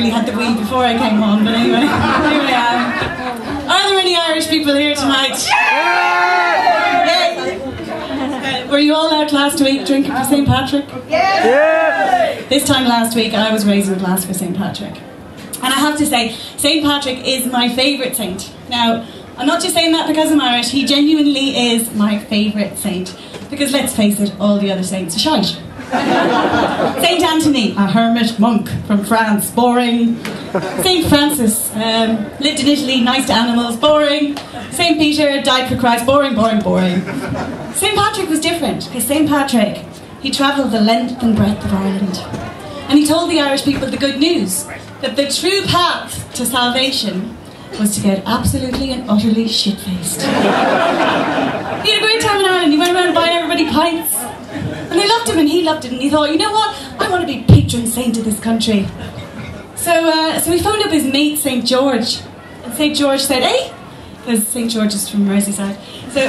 really had the wheel before I came on, but anyway, here I am. Are there any Irish people here tonight? Yay! Were you all out last week drinking for St. Patrick? Yes! This time last week I was raising a glass for St. Patrick. And I have to say, St. Patrick is my favourite saint. Now, I'm not just saying that because I'm Irish, he genuinely is my favourite saint. Because let's face it, all the other saints are shite. Saint Anthony, a hermit monk from France, boring. Saint Francis, lived in Italy, nice to animals, boring. Saint Peter, died for Christ, boring, boring, boring. Saint Patrick was different, because Saint Patrick, he travelled the length and breadth of Ireland. And he told the Irish people the good news, that the true path to salvation was to get absolutely and utterly shit-faced. He had a great time in Ireland, he went around buying everybody pints. And they loved him and he loved it, and he thought, you know what, I want to be patron saint of this country. So he phoned up his mate, St. George. And St. George said, hey, because St. George is from Merseyside. So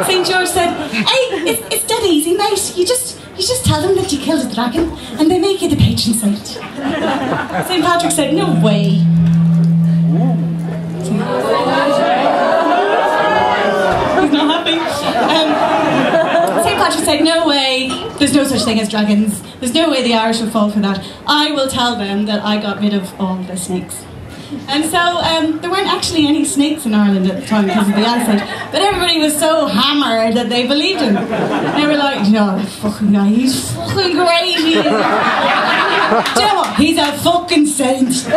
St. George said, hey, it's dead easy, mate. You just tell them that you killed a dragon and they make you the patron saint. St. Patrick said, no way. He's not happy. St. Patrick said, no way, there's no such thing as dragons. There's no way the Irish will fall for that. I will tell them that I got rid of all the snakes. And so there weren't actually any snakes in Ireland at the time because of the Ice Age, but everybody was so hammered that they believed him. They were like, no, fucking guy, he's fucking great. Do you know what? He's a fucking saint. He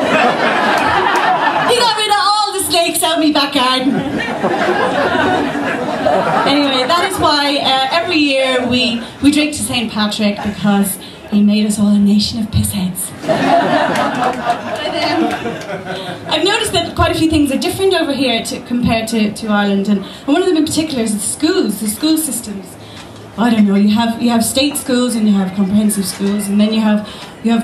got rid of all the snakes out my back garden. Anyway, that is why every year we drink to St. Patrick, because he made us all a nation of pissheads. I've noticed that quite a few things are different over here compared to Ireland, and one of them in particular is the school systems. I don't know, you have state schools and you have comprehensive schools, and then you have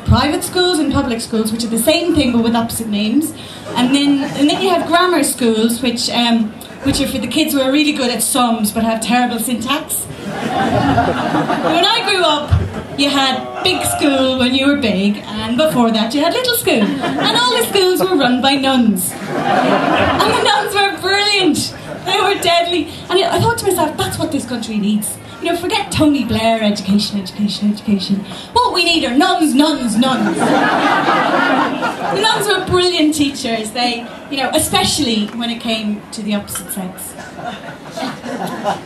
private schools and public schools, which are the same thing but with opposite names, and then you have grammar schools, which are for the kids who are really good at sums but have terrible syntax. When I grew up, you had big school when you were big, and before that you had little school. And all the schools were run by nuns. And the nuns were brilliant. They were deadly. And I thought to myself, that's what this country needs. You know, forget Tony Blair, education, education, education. What we need are nuns, nuns, nuns. The nuns were brilliant teachers. They, you know, especially when it came to the opposite sex.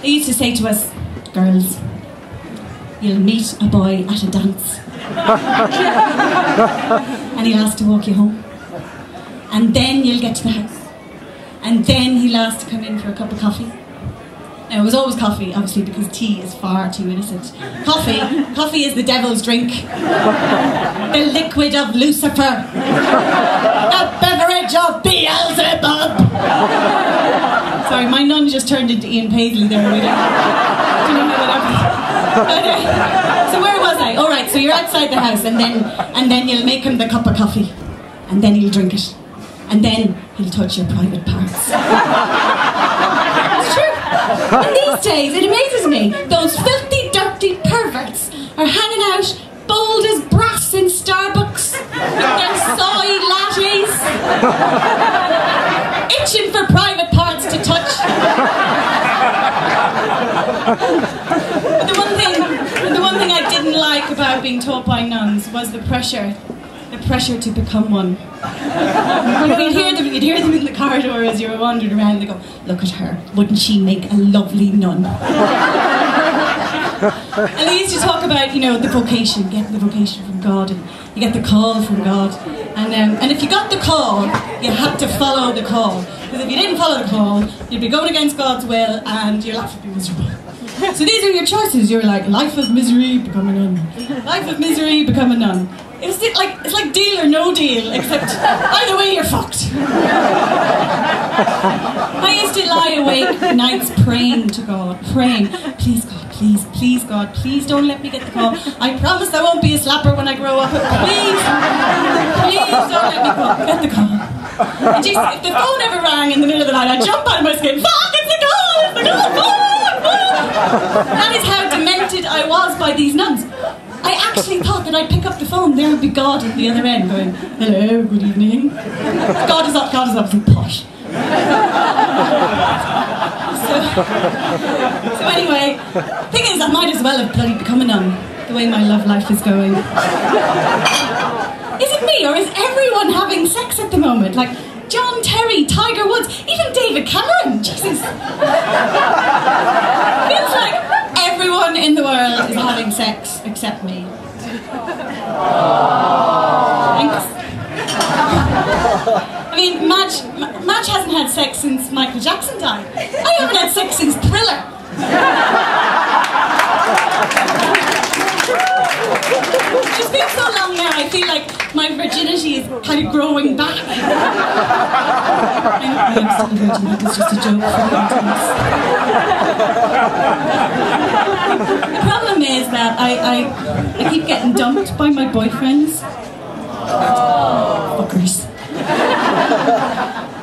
They used to say to us, girls, you'll meet a boy at a dance. And he'll ask to walk you home. And then you'll get to the house. And then he'll ask to come in for a cup of coffee. Now, it was always coffee, obviously, because tea is far too innocent. Coffee is the devil's drink. The liquid of Lucifer. The beverage of Beelzebub. Sorry, my nun just turned into Ian Paisley there. Do you know what happened? So where was I? All right, so you're outside the house, and then you'll make him the cup of coffee, and then he'll drink it, and then he'll touch your private parts. It's true. And these days, it amazes me, those filthy, dirty perverts are hanging out bold as brass in Starbucks with their soy lattes, itching for private parts to touch. But the one thing I didn't like about being taught by nuns was the pressure to become one. You know, you'd hear them in the corridor as you were wandering around, and they go, look at her, wouldn't she make a lovely nun? And they used to talk about, you know, the vocation, getting the vocation from God, and you get the call from God. And if you got the call, you had to follow the call. Because if you didn't follow the call, you'd be going against God's will, and your life would be miserable. So these are your choices. You're like, life of misery, become a nun. Life of misery, become a nun. It's like deal or no deal, except either way you're fucked. I used to lie awake nights praying to God, praying, please God, please God, please don't let me get the call. I promise I won't be a slapper when I grow up. Please don't let me get the call. And Jesus, if the phone ever rang in the middle of the night, I'd jump out of my skin. Fuck, it's the call! It's the call! That is how demented I was by these nuns. I actually thought that I'd pick up the phone, there would be God at the other end going, hello, good evening. God is obviously posh. So anyway, thing is, I might as well have bloody become a nun, the way my love life is going. Is it me, or is everyone having sex at the moment? Like, John Terry, Tiger Woods, even David Cameron, Jesus. Feels like everyone in the world is having sex except me. Thanks. I mean, Madge hasn't had sex since Michael Jackson died. I haven't had sex since Thriller. It's been so long now, I feel like my virginity is kind of growing back. I'm still a virgin, that was just a joke for the audience. The problem is that I keep getting dumped by my boyfriends. Fuckers.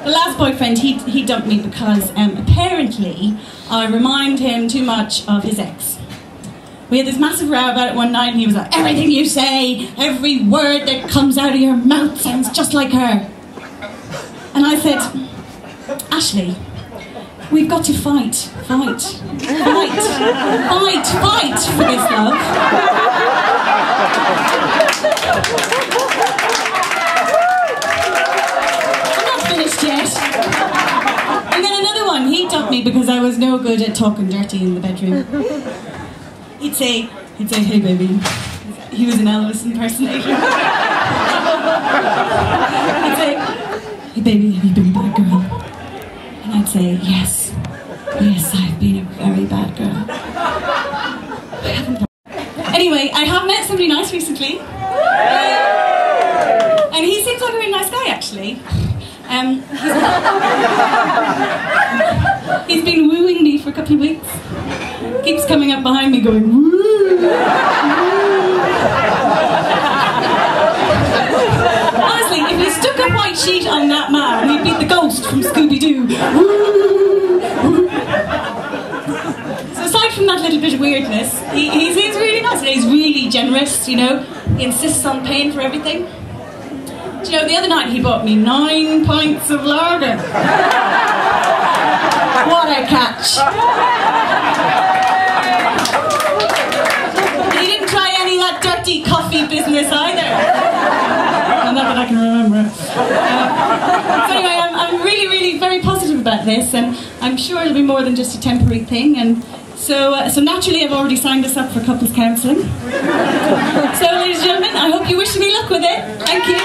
The last boyfriend, he dumped me because apparently I remind him too much of his ex. We had this massive row about it one night and he was like, everything you say, every word that comes out of your mouth sounds just like her. And I said, Ashley, we've got to fight for this love. I'm not finished yet. And then another one, he dumped me because I was no good at talking dirty in the bedroom. He'd say, hey baby. He was an Elvis impersonator. He'd say, hey baby, have you been a bad girl? And I'd say, yes, I've been a very bad girl. Anyway, I have met somebody nice recently. And he seems like a really nice guy, actually. He's been wooing me for a couple of weeks. Keeps coming up behind me going, woo, woo. Honestly, if you stuck a white sheet on that man, he'd be the ghost from Scooby-Doo. Woo, woo. So aside from that little bit of weirdness, he seems really nice. He's really generous, you know. He insists on paying for everything. Do you know, the other night he bought me 9 pints of lager. What a catch. He didn't try any of that dirty coffee business either. Not that I can remember. So anyway, I'm really, really very positive about this, and I'm sure it'll be more than just a temporary thing. And so naturally, I've already signed us up for couples counselling. So, ladies and gentlemen, I hope you wish me luck with it. Thank you.